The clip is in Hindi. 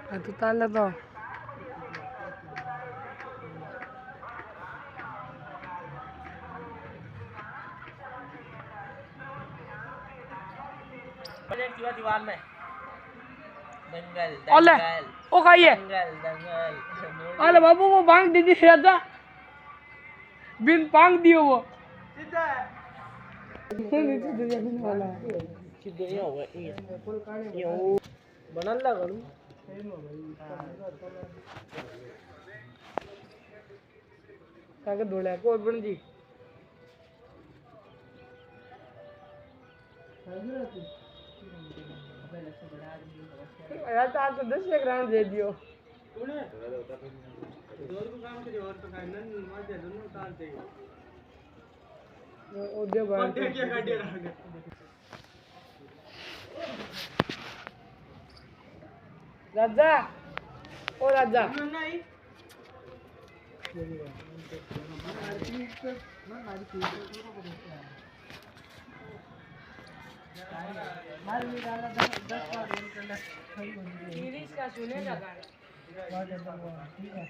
तू ताले तो दीवार में दंगल ओले दंगल ओ खाइए दंगल दंगल अरे बाबू वो भांग दीदी रहता बिन भांग दियो वो सीधा नीचे वाला सीधे ये होगा ये बनल ला करू ताके धोले को बन जी यार तो आज तो 10 एक राउंड दे दियो जोर को काम करे और तो खाना नहीं मजे दोनों काम चाहिए ओ दे भाई और देखिए गाड़ी राजा ओ राजा नहीं सीरीज का सुनेगा गाना ठीक है